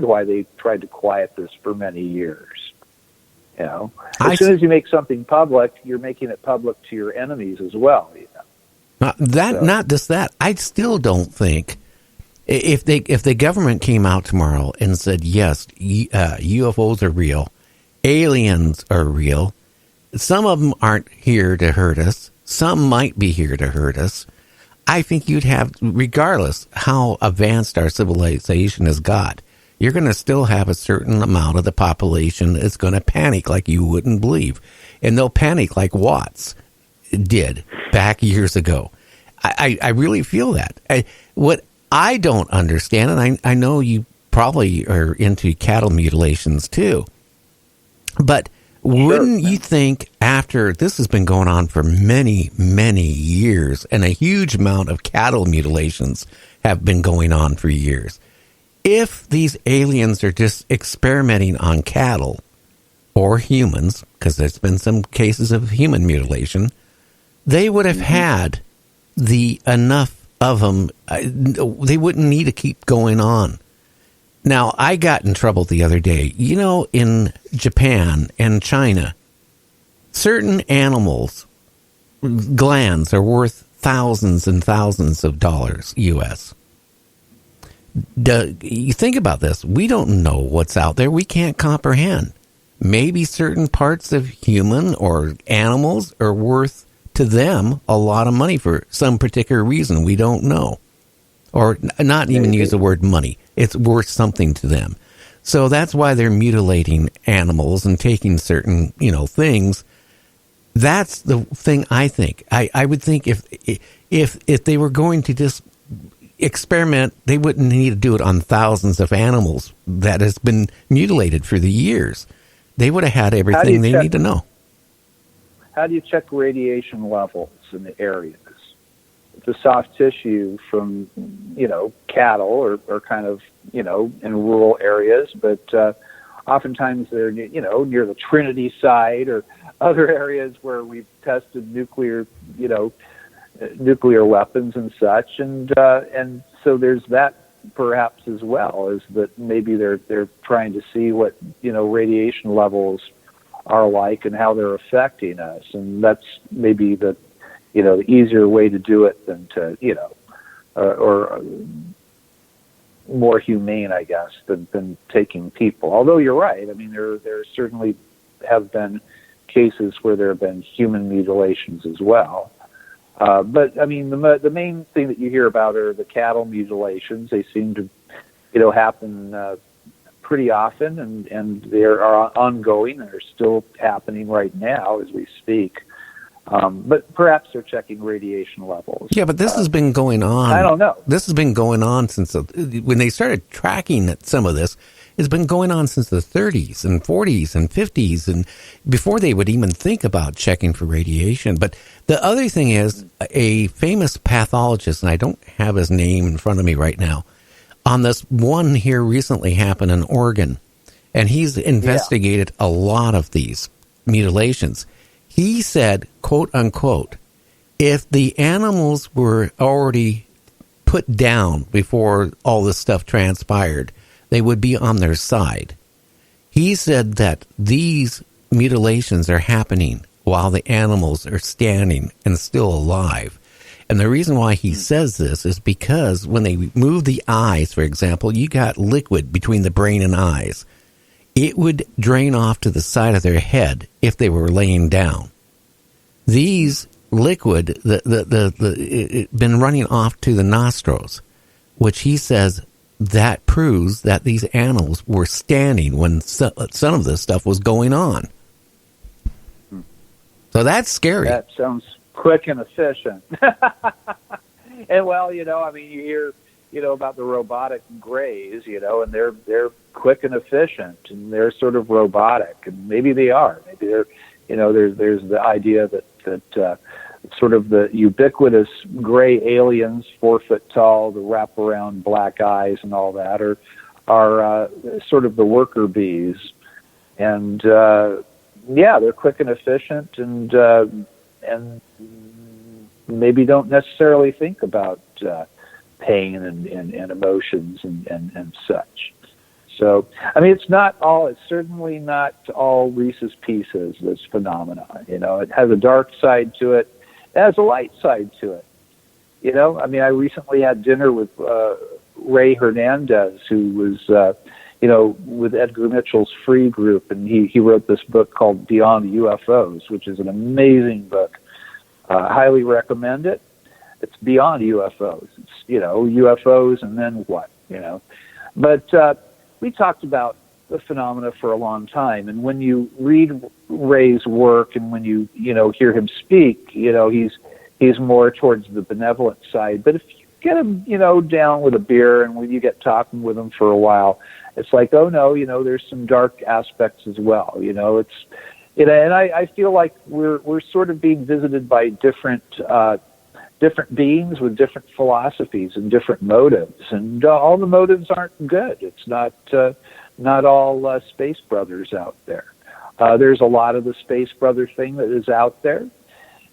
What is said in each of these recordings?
why they tried to quiet this for many years. You know, I as soon as you make something public, you're making it public to your enemies as well. You know, not just that. I still don't think if the government came out tomorrow and said yes, UFOs are real, aliens are real. Some of them aren't here to hurt us. Some might be here to hurt us. I think you'd have, regardless how advanced our civilization has got, you're going to still have a certain amount of the population that's going to panic like you wouldn't believe. And they'll panic like Watts did back years ago. I really feel that. What I don't understand, and I know you probably are into cattle mutilations too, but wouldn't you think after this has been going on for many, many years and a huge amount of cattle mutilations have been going on for years, if these aliens are just experimenting on cattle or humans, because there's been some cases of human mutilation, they would have had the enough of them. They wouldn't need to keep going on. Now, I got in trouble the other day. You know, in Japan and China, certain animals' glands are worth thousands and thousands of dollars U.S. You think about this. We don't know what's out there. We can't comprehend. Maybe certain parts of human or animals are worth to them a lot of money for some particular reason. We don't know. Or not even use the word money. It's worth something to them. So that's why they're mutilating animals and taking certain, things. That's the thing I think. I would think if they were going to just experiment, they wouldn't need to do it on thousands of animals that has been mutilated for the years. They would have had everything they need to know. How do you check radiation levels in the areas? The soft tissue from, cattle or kind of, in rural areas, but oftentimes they're, near the Trinity site or other areas where we've tested nuclear weapons and such. And so there's that perhaps as well, is that maybe they're trying to see what, radiation levels are like and how they're affecting us. And that's maybe the easier way to do it than to, or more humane, I guess, than taking people. Although you're right. I mean, there certainly have been cases where there have been human mutilations as well. But I mean, the main thing that you hear about are the cattle mutilations. They seem to, happen pretty often, and they are ongoing and are still happening right now as we speak. But perhaps they're checking radiation levels. Yeah, but this has been going on. I don't know. This has been going on since when they started tracking some of this. It's been going on since the 30s and 40s and 50s, and before they would even think about checking for radiation. But the other thing is, a famous pathologist, and I don't have his name in front of me right now, on this one here recently happened in Oregon, and he's investigated a lot of these mutilations. He said, quote unquote, if the animals were already put down before all this stuff transpired, they would be on their side. He said that these mutilations are happening while the animals are standing and still alive. And the reason why he says this is because when they move the eyes, for example, you got liquid between the brain and eyes. It would drain off to the side of their head if they were laying down. These liquid, it been running off to the nostrils, which he says that proves that these animals were standing when some of this stuff was going on. So that's scary. That sounds quick and efficient. And well, I mean, you hear, about the robotic grays, and they're quick and efficient, and they're sort of robotic, and maybe they are. Maybe they're, there's the idea that sort of the ubiquitous gray aliens, 4 foot tall, the wraparound black eyes and all that are sort of the worker bees, and they're quick and efficient, and maybe don't necessarily think about pain and emotions and such. So, I mean, it's certainly not all Reese's Pieces, this phenomena. It has a dark side to it. It has a light side to it. I mean, I recently had dinner with Ray Hernandez, who was, with Edgar Mitchell's Free Group, and he wrote this book called Beyond UFOs, which is an amazing book. Highly recommend it. It's beyond UFOs. It's, UFOs and then what, But we talked about the phenomena for a long time, and when you read Ray's work and when you hear him speak, he's more towards the benevolent side. But if you get him, down with a beer and when you get talking with him for a while, it's like, oh no, there's some dark aspects as well. And I feel like we're sort of being visited by different beings with different philosophies and different motives, and all the motives aren't good. It's not all Space Brothers out there. There's a lot of the Space Brother thing that is out there.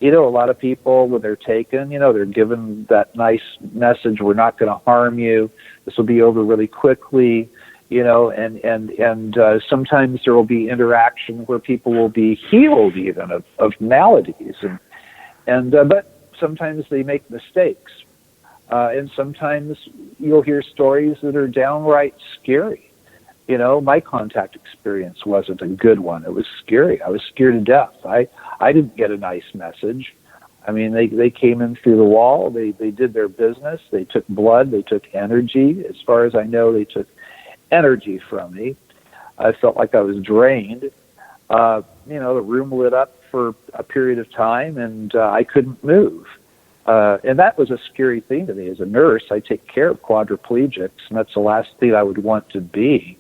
A lot of people, when they're taken, they're given that nice message: we're not going to harm you. This will be over really quickly. And sometimes there will be interaction where people will be healed even of maladies, but sometimes they make mistakes, and sometimes you'll hear stories that are downright scary. My contact experience wasn't a good one. It was scary. I was scared to death. I didn't get a nice message. I mean, they came in through the wall. They did their business. They took blood. They took energy. As far as I know, they took energy from me. I felt like I was drained. The room lit up for a period of time, and I couldn't move. And that was a scary thing to me. As a nurse, I take care of quadriplegics, and that's the last thing I would want to be.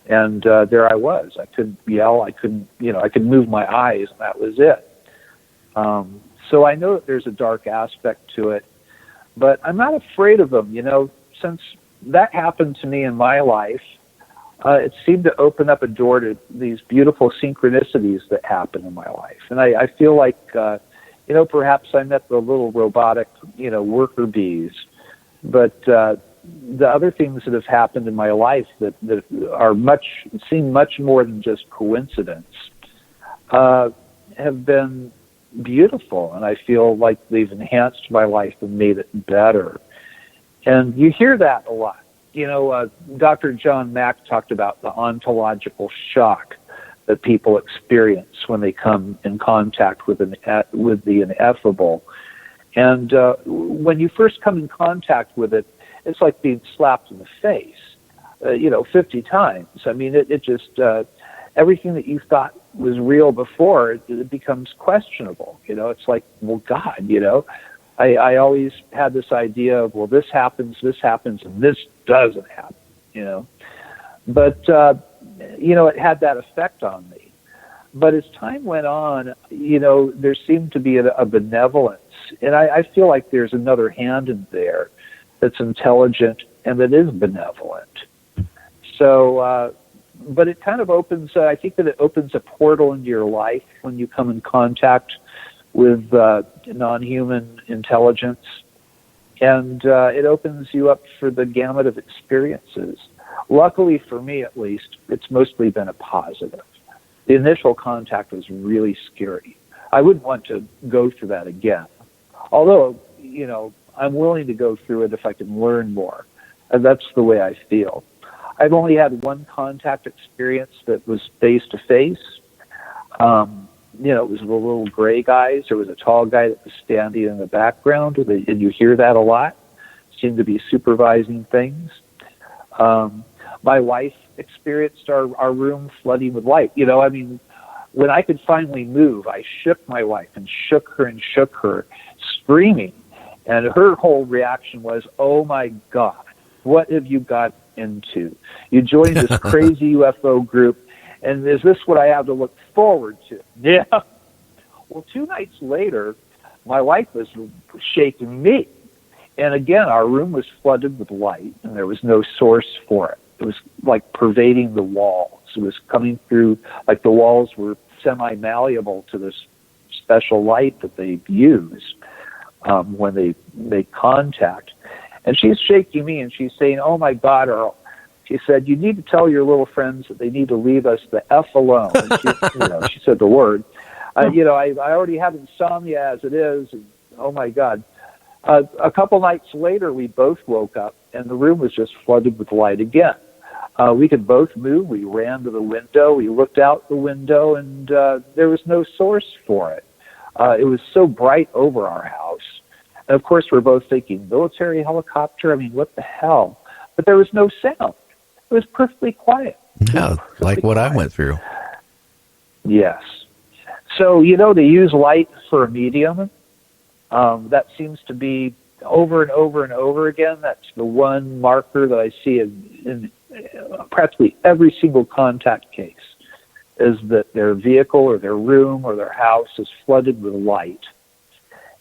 And there I was. I couldn't yell. I couldn't, I could move my eyes, and that was it. So I know that there's a dark aspect to it, but I'm not afraid of them. Since that happened to me in my life, it seemed to open up a door to these beautiful synchronicities that happen in my life. And I feel like, perhaps I met the little robotic, worker bees. But the other things that have happened in my life that are seem much more than just coincidence, have been beautiful. And I feel like they've enhanced my life and made it better. And you hear that a lot. Dr. John Mack talked about the ontological shock that people experience when they come in contact with the ineffable. And when you first come in contact with it, it's like being slapped in the face, 50 times. I mean, it just, everything that you thought was real before, it becomes questionable. It's like, well, God, I always had this idea of, well, this happens, and this doesn't happen, But, it had that effect on me. But as time went on, there seemed to be a benevolence. And I feel like there's another hand in there that's intelligent and that is benevolent. So, but it kind of opens, I think that it opens a portal into your life when you come in contact with non-human intelligence. And it opens you up for the gamut of experiences. Luckily for me, at least, it's mostly been a positive. The initial contact was really scary. I wouldn't want to go through that again. Although, I'm willing to go through it if I can learn more. And that's the way I feel. I've only had one contact experience that was face-to-face. It was the little gray guys. There was a tall guy that was standing in the background, and you hear that a lot. Seemed to be supervising things. My wife experienced our room flooding with light. When I could finally move, I shook my wife and shook her, screaming. And her whole reaction was, oh my God, what have you got into? You joined this crazy UFO group, and is this what I have to look forward to? Yeah. Well, 2 nights later, my wife was shaking me. And again, our room was flooded with light, and there was no source for it. It was like pervading the walls. It was coming through, like the walls were semi-malleable to this special light that they use when they make contact. And she's shaking me, and she's saying, oh, my God, Earl, She said, "You need to tell your little friends that they need to leave us the F alone." And she said the word. I already have insomnia as it is. And, oh my God. A couple nights later, we both woke up and the room was just flooded with light again. We could both move. We ran to the window. We looked out the window, and there was no source for it. It was so bright over our house. And of course, we're both thinking, military helicopter? I mean, what the hell? But there was no sound. It was perfectly quiet. Yeah, like what I went through. Yes. So, they use light for a medium. That seems to be over and over and over again. That's the one marker that I see in practically every single contact case, is that their vehicle or their room or their house is flooded with light.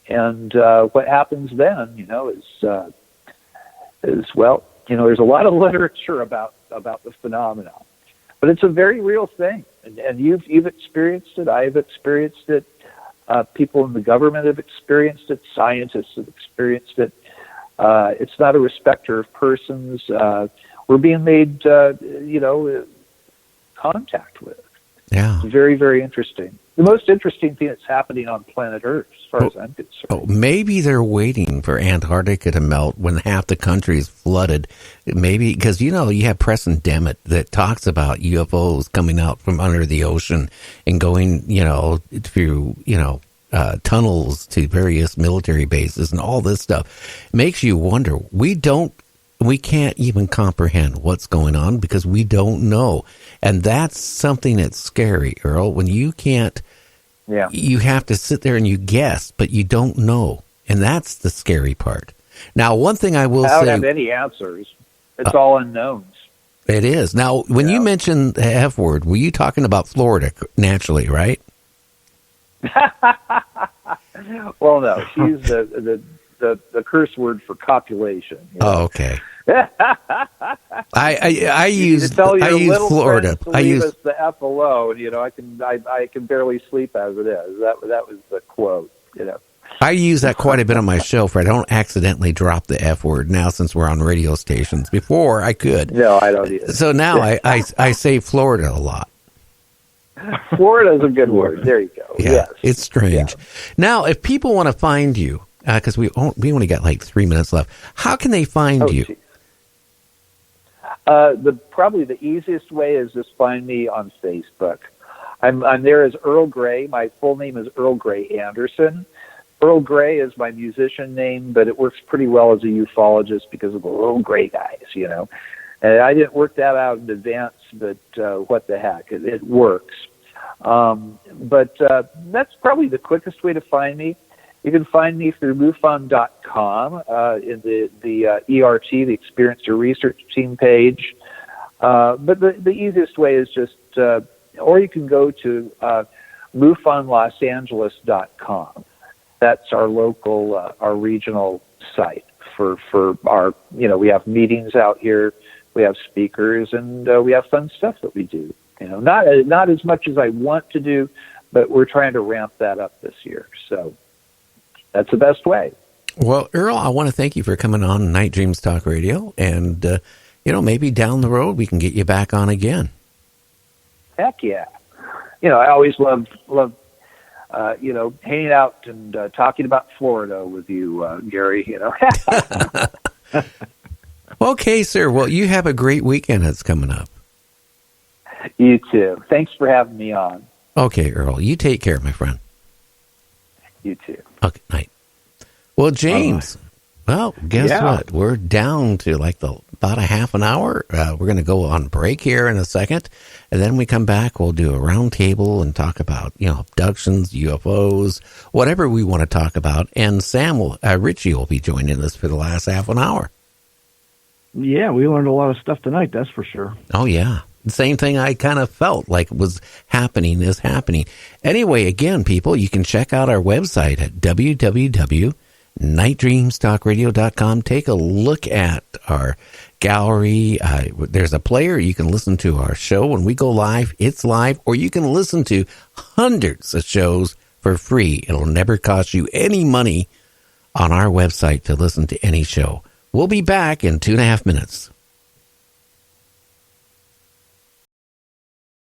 And what happens then, is there's a lot of literature about the phenomenon, but it's a very real thing. And you've experienced it. I've experienced it. People in the government have experienced it. Scientists have experienced it. It's not a respecter of persons. We're being made, contact with. Yeah. It's very, very interesting. The most interesting thing that's happening on planet Earth, as far as I'm concerned. Oh, maybe they're waiting for Antarctica to melt when half the country is flooded. Maybe because, you have Preston Demmett that talks about UFOs coming out from under the ocean and going, through, tunnels to various military bases and all this stuff. It makes you wonder. We can't even comprehend what's going on because we don't know. And that's something that's scary, Earl, when you can't, you have to sit there and you guess, but you don't know. And that's the scary part. Now, one thing I will say. I don't have any answers. It's all unknowns. It is. Now, when you mentioned the F word, were you talking about Florida naturally, right? Well, no. She's the curse word for copulation. Oh, okay. I use Florida. I use the F alone. I can barely sleep as it is. That was the quote. I use that quite a bit on my show, for I don't accidentally drop the F word now since we're on radio stations. Before I could. No, I don't either. So now I say Florida a lot. Florida is a good word. There you go. Yeah, yes. It's strange. Yeah. Now, if people want to find you, because we only got like 3 minutes left, how can they find you? Geez. Probably the easiest way is just find me on Facebook. I'm there as Earl Grey. My full name is Earl Grey Anderson. Earl Grey is my musician name, but it works pretty well as a ufologist because of the little gray guys, And I didn't work that out in advance, but what the heck, it works. But that's probably the quickest way to find me. You can find me through MUFON.com in the ERT, the Experiencer Research Team page. But the easiest way is just, or you can go to MUFONLosAngeles.com. That's our local, our regional site for our, we have meetings out here, we have speakers, and we have fun stuff that we do. Not as much as I want to do, but we're trying to ramp that up this year. So that's the best way. Well, Earl, I want to thank you for coming on Night Dreams Talk Radio, and maybe down the road we can get you back on again. Heck yeah! I always love hanging out and talking about Florida with you, Gary. Okay, sir. Well, you have a great weekend that's coming up. You too. Thanks for having me on. Okay, Earl. You take care, my friend. You too. Okay, night. Well, James, guess what? We're down to about a half an hour. We're going to go on break here in a second, and then we come back. We'll do a round table and talk about abductions, UFOs, whatever we want to talk about. And Richie will be joining us for the last half an hour. Yeah, we learned a lot of stuff tonight. That's for sure. Oh yeah. The same thing I kind of felt like was happening is happening. Anyway, again, people, you can check out our website at www.nightdreamstalkradio.com. Take a look at our gallery. There's a player. You can listen to our show when we go live. It's live. Or you can listen to hundreds of shows for free. It'll never cost you any money on our website to listen to any show. We'll be back in 2.5 minutes.